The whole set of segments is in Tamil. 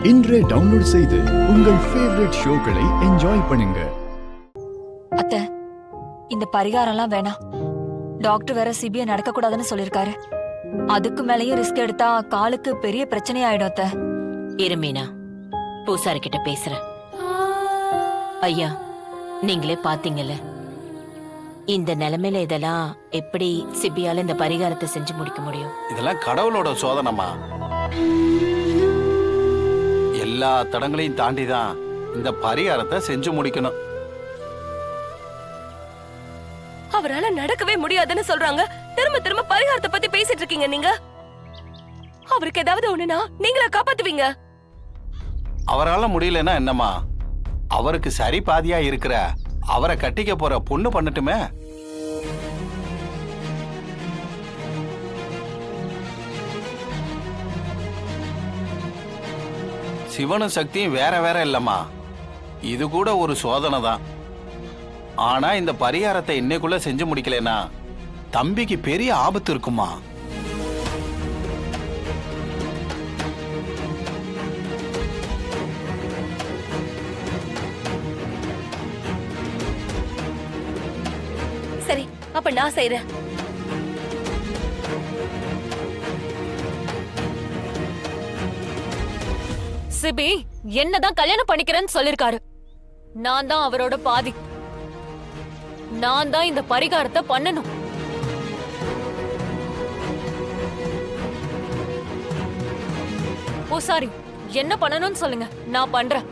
இன்றே டவுன்லோட் செய்து உங்கள் ஃபேவரட் ஷோக்களை என்ஜாய் பண்ணுங்க. அத்தை, இந்த பரிகாரம்லாம் வேணாம். டாக்டர் வேற சிபிஐ நடக்க கூடாதுன்னு சொல்லிருக்காரு. அதுக்கு மேலேயும் ரிஸ்க் எடுத்தா காலுக்கு பெரிய பிரச்சனை ஆயிடும். அத்தை, இருமீனா, பூசாரி கிட்ட பேசுறேன். ஐயா, நீங்களே பாத்தீங்கல்ல, இந்த நிலைமையில இதெல்லாம் எப்படி சிபியால இந்த பரிகாரத்தை செஞ்சு முடிக்க முடியும்? இதெல்லாம் கடவுளோட சோதனைமா. எல்லா தடங்களையும் தாண்டிதான் இந்த பரிகாரத்தை செஞ்சு முடிக்கணும். அவரால நடக்கவே முடியாதுன்னு சொல்றாங்க. திரும்ப திரும்ப பரிகாரத்தை பத்தி பேசிட்டு இருக்கீங்க நீங்க. அவருக்கு ஏதாவது ஒண்ணுனா நீங்களா காப்பாத்துவீங்க? அவரால முடியலன்னா என்னம்மா, அவருக்கு சரி பாதியா இருக்கிற அவரை கட்டிக்க போற பொண்ணு பண்ணட்டுமே. சிவனும் சக்தியும் வேற வேற இல்லம்மா. இது கூட ஒரு சோதனை தான். ஆனா இந்த பரிகாரத்தை இன்னைக்குள்ள செஞ்சு முடிக்கலனா தம்பிக்கு பெரிய ஆபத்து இருக்குமா. சரி, அப்ப நான் செய்றேன். சிபி என்னதான் கல்யாணம் பண்ணிக்கிறேன்னு சொல்லிருக்காரு. நான் தான் அவரோட பாதி. நான் தான் இந்த பரிகாரத்தை பண்ணணும். பூசாரி, என்ன பண்ணணும்னு சொல்லுங்க, நான் பண்றேன்.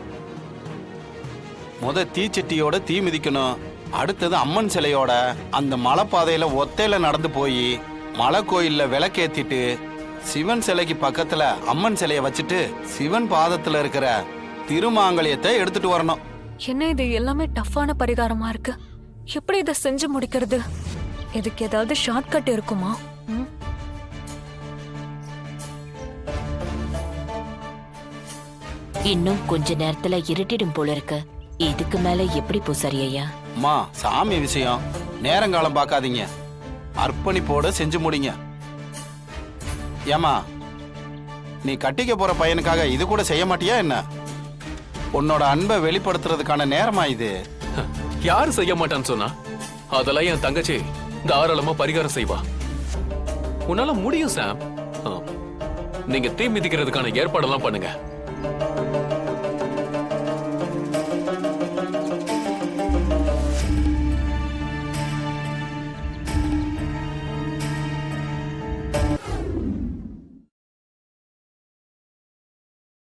தீச்சட்டியோட தீ மிதிக்கணும். அடுத்தது அம்மன் சிலையோட அந்த மலைப்பாதையில ஒத்தையில நடந்து போய் மலை கோயில்ல விளக்கேத்திட்டு சிவன் சிலைக்கு பக்கத்துல அம்மன் சிலைய வச்சுட்டு சிவன் பாதத்துல இருக்கிற திருமாங்கல்யத்தை எடுத்துட்டு வரணும். என்ன இது எல்லாமே டஃப்பான பரிகாரமா இருக்கு. எப்படி இதை செஞ்சு முடிக்கிறது? இதுக்கு ஏதாவது ஷார்ட்கட் இருக்குமா? இன்னும் கொஞ்ச நேரத்துல இருட்டிடும் போல இருக்கு. இதுக்கு மேல எப்படி பூசாரி ஐயா? அம்மா, சாமி விஷயம் நேரங்காலம் பார்க்காதீங்க, அர்ப்பணிப்போட செஞ்சு முடிங்க. ஏமா, நீ கட்டிக்க போற பையனுக்காக இது கூட செய்ய மாட்டியா என்ன? உன்னோட அன்பை வெளிப்படுத்துறதுக்கான நேரமா இது? யாரு செய்ய மாட்டான்னு சொன்னா? அதெல்லாம் என் தங்கச்சி தாராளமா பரிகாரம் செய்வா. உன்னால முடியும் சாம். நீங்க தீ மிதிக்கிறதுக்கான ஏற்பாடெல்லாம் பண்ணுங்க.